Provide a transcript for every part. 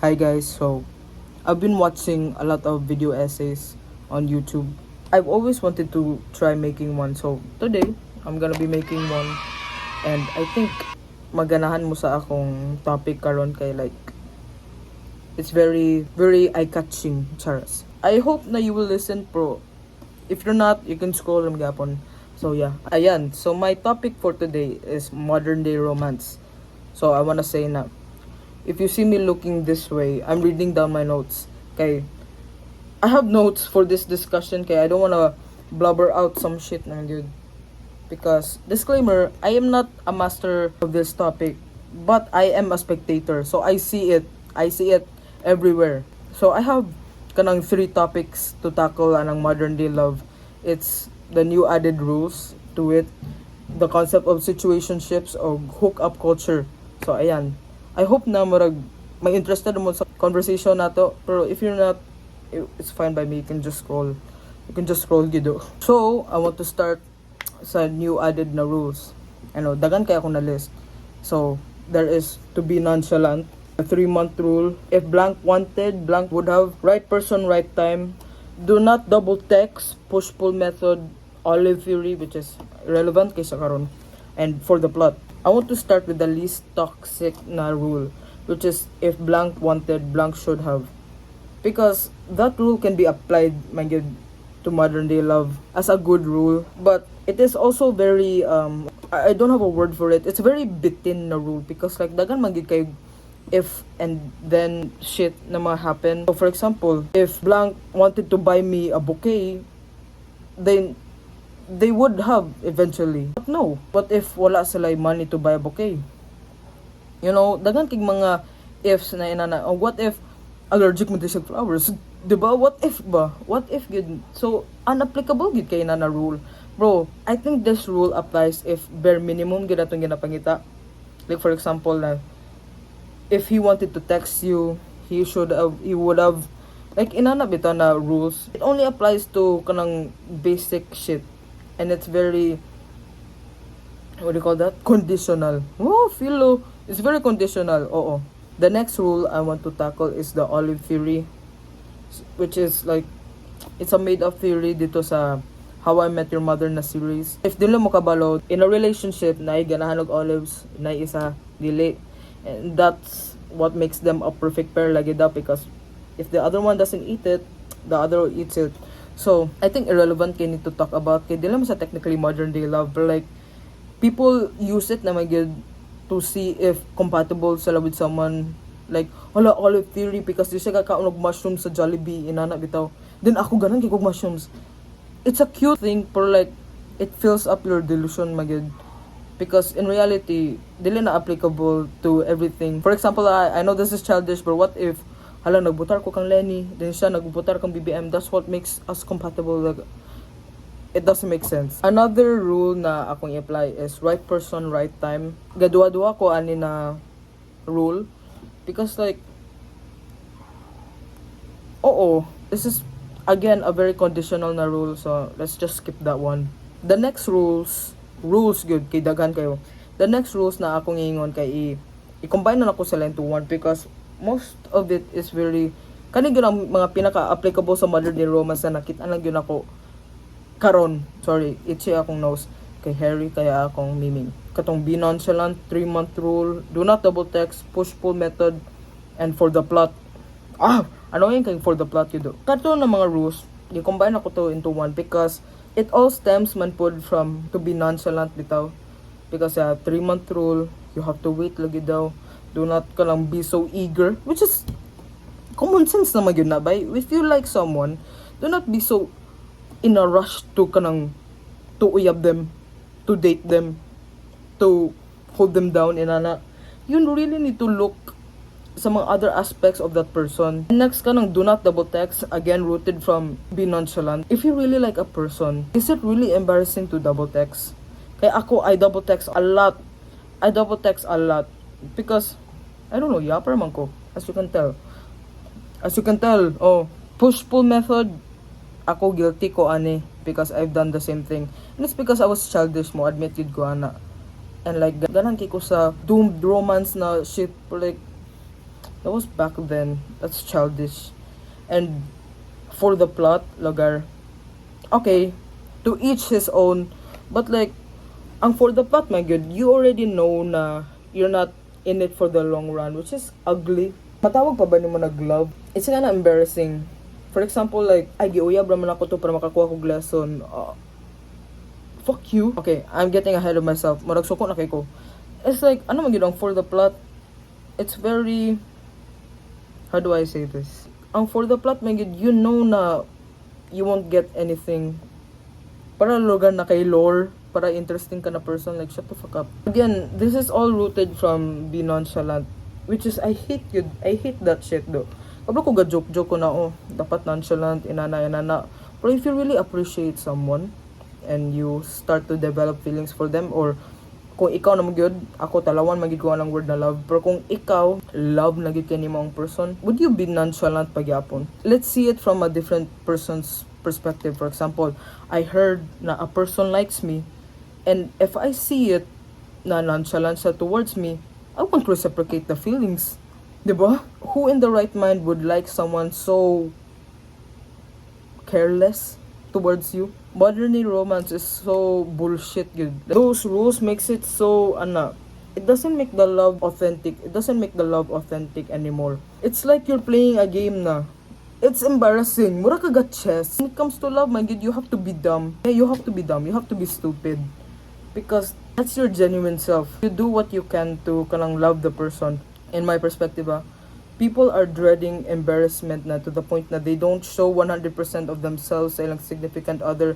Hi guys, so I've been watching a lot of video essays on YouTube. I've always wanted to try making one, so today I'm gonna be making one, and I think maganahan mo sa akong topic karon kay like it's very eye-catching, charas. I hope na you will listen pro. If you're not, you can scroll lang gapon. So yeah, ayan. So my topic for today is modern day romance. So I wanna say na if you see me looking this way, I'm reading down my notes. Okay, I have notes for this discussion. Okay, I don't wanna blubber out some shit na dude. Because disclaimer, I am not a master of this topic, but I am a spectator. So I see it. I see it everywhere. So I have kanang three topics to tackle anang modern day love. It's the new added rules to it, the concept of situationships or hookup culture. So ayan. I hope na marag may interested mo sa conversation nato, pero if you're not, it's fine by me. You can just scroll. You can just scroll gido. So, I want to start sa new added na rules. Ano, dagan kaya akong na list. So, there is to be nonchalant, a 3-month rule. If blank wanted, blank would have. Right person, right time. Do not double text, push-pull method, olive theory, which is relevant kaysa karon. And for the plot, I want to start with the least toxic na rule, which is if blank wanted, blank should have. Because that rule can be applied, my God, to modern day love as a good rule, but it is also very I don't have a word for it. It's very bitin na rule because like dagan magid kay if and then shit na ma-happen. So for example, if blank wanted to buy me a bouquet, then they would have eventually. But no, what if wala sila money to buy a bouquet? You know, dagan kig mga ifs na inana. Oh, what if allergic mo sa flowers? Diba? What if ba? What if gid? So, unapplicable gid kay na rule. Bro, I think this rule applies if bare minimum gid atong ginapangita. Like for example na if he wanted to text you, he would have like inana bitaw na rules. It only applies to kanang basic shit. And it's very, what do you call that? Conditional. Oh, philo. It's very conditional. Oo. The next rule I want to tackle is the olive theory, which is like, it's a made-up theory dito sa How I Met Your Mother na series. If dili mo kabalo, in a relationship, na ganahan og olives, na isa, dili. And that's what makes them a perfect pair lagi daw because if the other one doesn't eat it, the other eats it. So, I think irrelevant kay need to talk about kay dili mo sa technically modern day love, but like people use it na magid to see if compatible sila with someone. Like, hala, olive theory because di siya kakaon og mushrooms sa Jollibee, inana bitaw. Then ako ganan kay kog mushrooms. It's a cute thing, pero like it fills up your delusion magid. Because in reality, dili na applicable to everything. For example, I know this is childish, but what if hala, nagbutar ko kang Lenny, then siya nagbutar kang BBM. That's what makes us compatible. Like, it doesn't make sense. Another rule na akong i-apply is right person, right time. Gadua-dua ko ani na rule. Because like, oo, this is again a very conditional na rule. So, let's just skip that one. The next rules good, kay daghan kayo. The next rules na akong ingon kay i-combine na ako sila into one because most of it is very kaning yun ang mga pinaka-applicable sa modern day romance na nakita lang yun ako karon. Sorry, itchy akong nose kay Harry kaya akong miming. Katong be nonchalant, 3-month rule, do not double text, push-pull method, and for the plot. Ano yung kay for the plot yun do? Kato na mga rules, i-combine ako to into one because it all stems man pod from to be nonchalant bitaw. Because 3-month rule, you have to wait lagi daw. Do not ka lang be so eager, which is common sense naman yun na ba? If you like someone, do not be so in a rush to kanang to uyab them, to date them, to hold them down, inana. You really need to look sa mga other aspects of that person. Next kanang do not double text, again rooted from be nonchalant. If you really like a person, is it really embarrassing to double text? Kaya ako, I double text a lot. Because, I don't know, yapper man ko. As you can tell, push-pull method, ako guilty ko ani because I've done the same thing. And it's because I was childish mo, admitted ko ana. And like, ganan kay ko sa doomed romance na shit, like, That was back then. That's childish. And for the plot, lugar, okay, to each his own. But like, ang for the plot, my good, you already know na you're not in it for the long run, which is ugly. Matawag pa ba ni mo nag-love? It's kinda embarrassing. For example, like, ay, giuyab raman ako to para makakuha kong lesson. Fuck you. Okay, I'm getting ahead of myself. Murag suko na kay ko. It's like, ano man yun, ang for the plot, it's very, how do I say this? Ang for the plot, my good, you know na you won't get anything. Para lugar na kay lore, para interesting ka na person, like, shut the fuck up. Again, this is all rooted from be nonchalant, which is, I hate that shit though. Kapag ko ga-joke-joke ko na, oh, dapat nonchalant, inana. But if you really appreciate someone, and you start to develop feelings for them, or kung ikaw na magyod, ako talawan magid ko ang word na love, pero kung ikaw love na gyud kani mo ang person, would you be nonchalant pagyapon? Let's see it from a different person's perspective. For example, I heard na a person likes me, and if I see it na nonchalant siya towards me, I won't reciprocate the feelings, diba? Who in the right mind would like someone so careless towards you? Modern romance is so bullshit, dude. Those rules makes it so, it doesn't make the love authentic. It doesn't make the love authentic anymore. It's like you're playing a game na. It's embarrassing. Mura ka got chess. When it comes to love, my god, you have to be dumb. Yeah, you have to be dumb. You have to be stupid. Because that's your genuine self. You do what you can to kanang love the person. In my perspective, people are dreading embarrassment na to the point na they don't show 100% of themselves sa ilang significant other,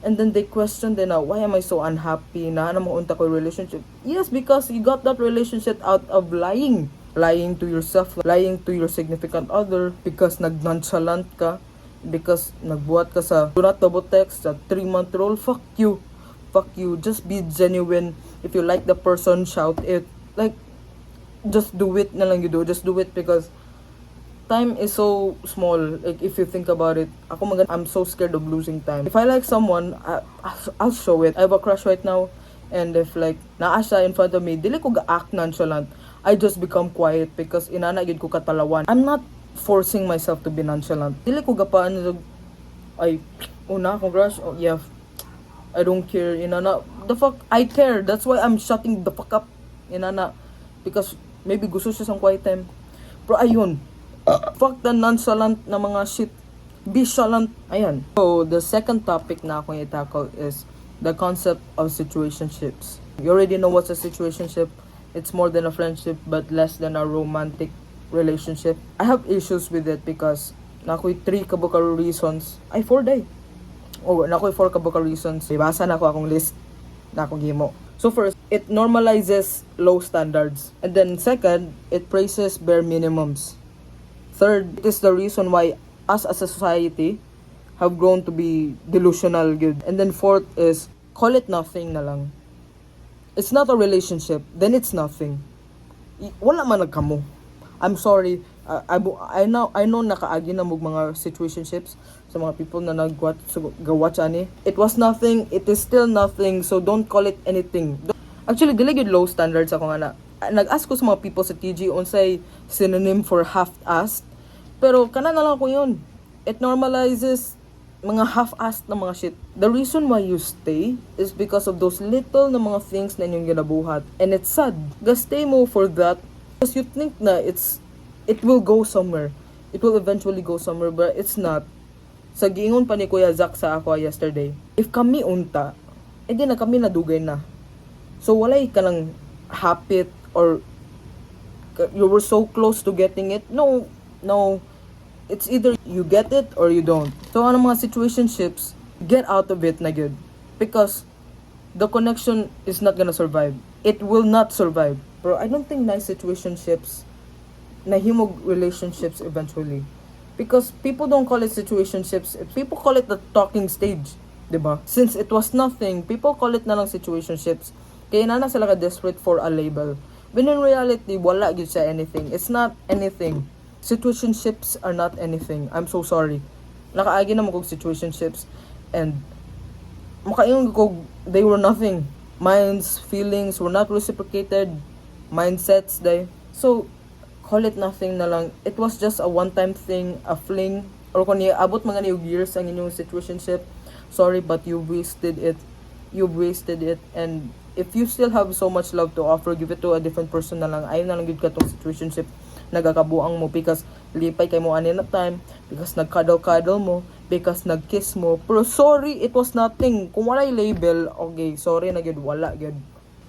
and then they question din na, why am I so unhappy na maunta ko relationship? Yes, because you got that relationship out of lying to yourself, lying to your significant other, because nag-nonchalant ka, because nagbuhat ka sa do not double text, sa 3-month rule. Fuck you, just be genuine. If you like the person, shout it. Like, just do it na lang you do. Just do it, because time is so small. Like, if you think about it, I'm so scared of losing time. If I like someone, I'll show it. I have a crush right now, and if like naa siya in front of me, dili ko ga-act nonchalant. I just become quiet because inana gid ko katalawan. I'm not forcing myself to be nonchalant. Dili ko gapaan ay una akong crush. Oh yeah, I don't care. Inana, the fuck I care. That's why I'm shutting the fuck up. Inana, because maybe gusto siya sa quiet time. Pero ayun, fuck the nonchalant na mga shit. Be chalant. Ayan. So, the second topic na akong i-tackle is the concept of situationships. You already know what's a situationship. It's more than a friendship, but less than a romantic relationship. I have issues with it because nakoy 3 kabuka reasons. Ay, 4 day. Oh, nakoy 4 kabuka reasons. Ibasa na ako akong list na akong gimo. So first, it normalizes low standards. And then second, it praises bare minimums. Third, it is the reason why us as a society have grown to be delusional good. And then fourth is, call it nothing na lang. It's not a relationship, then it's nothing. Wala man nagkamo. I'm sorry. I know nakaagi na mong mga situationships sa mga people na nag-watch ani. It was nothing, it is still nothing, so don't call it anything. Actually, dili gyud low standards ako nga na. Nag-ask ko sa mga people sa TG unsay synonym for half-assed. Pero kana na lang ko yun. It normalizes mga half-assed na mga shit. The reason why you stay is because of those little na mga things na inyong ginabuhat. And it's sad. Gastay mo for that because you think na it will go somewhere. It will eventually go somewhere, but it's not. Sa giingon pa ni Kuya Zach sa ako yesterday, if kami unta, edi na kami nadugay na. So walay ka lang hapit or you were so close to getting it. No. It's either you get it or you don't. So ano mga situationships, get out of it na good. Because the connection is not gonna survive. It will not survive. Pero I don't think nice situationships nahimog relationships eventually. Because people don't call it situationships. People call it the talking stage. Diba? Since it was nothing, people call it na lang situationships. Kaya na sila ka desperate for a label. When in reality, wala yun siya anything. It's not anything. Situationships are not anything. I'm so sorry. Nakaagi naman kong situationships. And makaingon ko, they were nothing. Minds, feelings were not reciprocated. Mindsets, they. So, call it nothing na lang. It was just a one-time thing, a fling, or kung abot mga niyog years ang inyong situationship, sorry, but you wasted it. You wasted it. And if you still have so much love to offer, give it to a different person na lang. Ayaw na lang yun ka tong situationship nagakabuang mo because lipay kay mo ani na time, because nagkadal-kadal mo, because nagkiss mo. Pero sorry, it was nothing. Kung walay label, okay, sorry na gyud, wala gyud.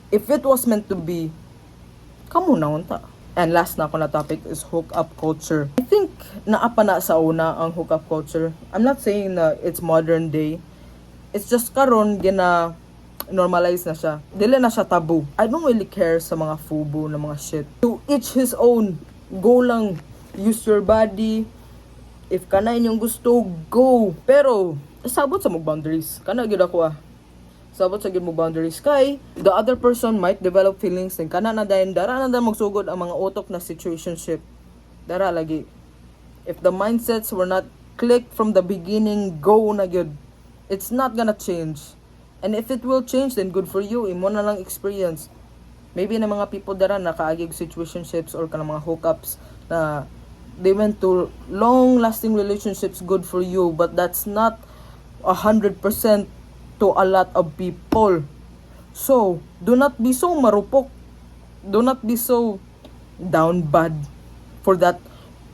If it was meant to be, kamo na unta. And last na ako na topic is hookup culture. I think naapa na sa una ang hookup culture. I'm not saying na it's modern day. It's just karon gina normalize na siya. Dili na siya taboo. I don't really care sa mga fubu na mga shit. To each his own. Go lang. Use your body. If kana inyong gusto, go. Pero, sabot sa mong boundaries. Kana gyud ako ah. Sabot sa gyud mo boundaries kay the other person might develop feelings din kana na dayon dara na magsugod ang mga utok na situationship. Dara lagi. If the mindsets were not clicked from the beginning, go na gyud. It's not gonna change. And if it will change, then good for you. Imo na lang experience. Maybe na mga people dara nakaagig situationships or kanang mga hookups na they went to long-lasting relationships, good for you. But that's not 100% to a lot of people. So, do not be so marupok. Do not be so down bad for that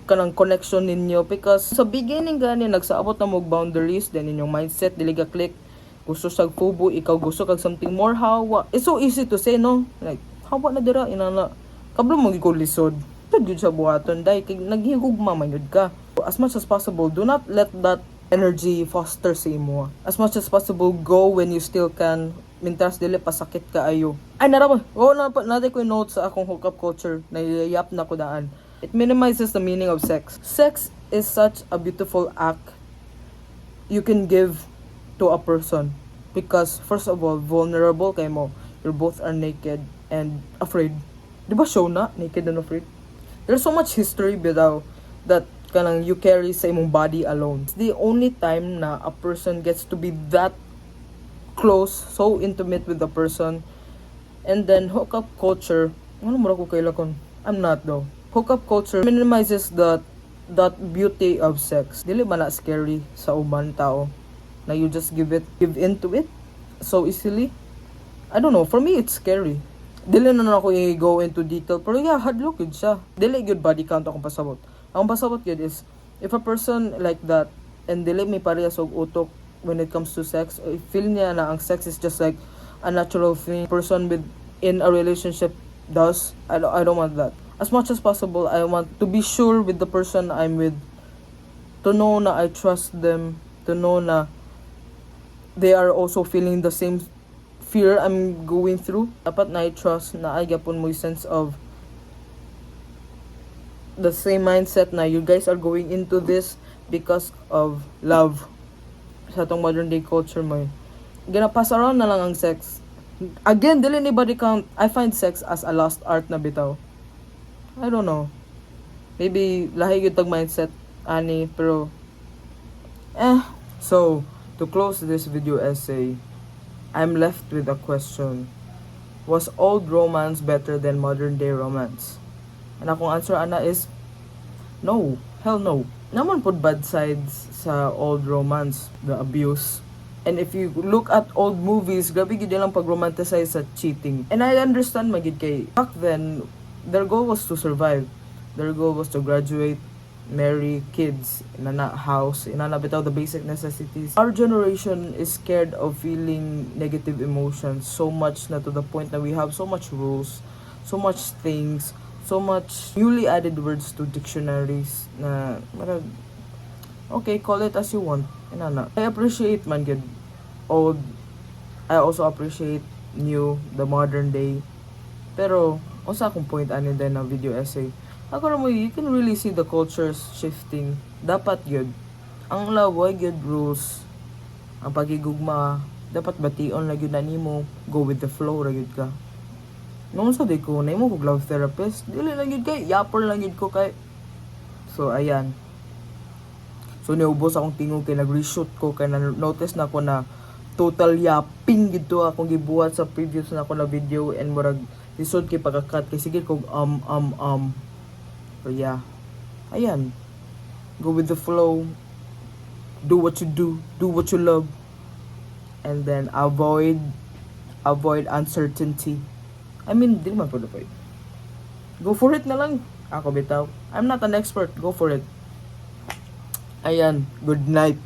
kanang connection ninyo. Because sa beginning gani, nagsaabot na mo boundaries, then inyong mindset, dili ka click. Gusto sa fubu, ikaw gusto kag something more hawa. It's so easy to say, no? Like, hawa na dira, inana. Kablo mo ikaw lisod. Pwede yun sa buhaton, dahil naghihugma man yun ka. As much as possible, do not let that energy foster sa imo. As much as possible, go when you still can. Mintras dili pasakit ka ayo. Ay, naraba. Oo, natin ko yung notes sa akong hookup culture. Nayayap na ko daan. It minimizes the meaning of sex. Sex is such a beautiful act you can give to a person. Because, first of all, vulnerable kay mo. You both are naked and afraid. Di ba show na? Naked and afraid? There's so much history bitaw that kanang you carry sa imong body alone. It's the only time na a person gets to be that close, so intimate with the person. And then hookup culture, ano mo ko kailakon? I'm not though. Hookup culture minimizes that beauty of sex. Dili man na scary sa uban tao na you just give into it so easily. I don't know, for me it's scary. Dili na ako i-go into detail, pero yeah, hadlok yun siya. Dili good body count akong pasabot. Ang pasabot yun is, if a person like that, and dili may parehas og utok when it comes to sex, or feel niya na ang sex is just like a natural thing, person in a relationship does, I don't want that. As much as possible, I want to be sure with the person I'm with, to know na I trust them, to know na they are also feeling the same fear I'm going through. Dapat na I trust na ay gapon mo yung sense of the same mindset na you guys are going into this because of love. Sa itong modern day culture mo, ginapass around na lang ang sex. Again, dili ni body count. I find sex as a lost art na bitaw. I don't know. Maybe lahi yung tag mindset ani, pero So, to close this video essay, I'm left with a question. Was old romance better than modern day romance? And akong answer ana is no. Hell no. Naman pod bad sides sa old romance, the abuse. And if you look at old movies, grabe gid lang pag-romanticize sa cheating. And I understand magid kay back then, their goal was to survive. Their goal was to graduate, marry, kids, inana house, inana bitaw the basic necessities. Our generation is scared of feeling negative emotions so much na to the point that we have so much rules, so much things, so much newly added words to dictionaries na okay, call it as you want. Inana. I appreciate man good old. I also appreciate new, the modern day. Pero usa akong point ani din na video essay. Ako mo, you can really see the cultures shifting. Dapat yun. Ang laway yun rules. Ang pagigugma, dapat bation na yun na nimo. Go with the flow ra yun ka. Nung sa di ko, na mo kog love therapist. Dili lang yun kay, yapper lang yun ko kay. So, ayan. So, niubos akong tingog kay nag-reshoot ko. Kaya na-notice na ako na total yapping gito akong gibuhat sa previous na ako na video. And murag, lisod kay pagkakat. Kay sige kog But yeah, ayan. Go with the flow. Do what you do what you love, and then avoid uncertainty. I mean, di naman pwede pa. Go for it na lang. Ako bitaw. I'm not an expert. Go for it. Ayan. Good night.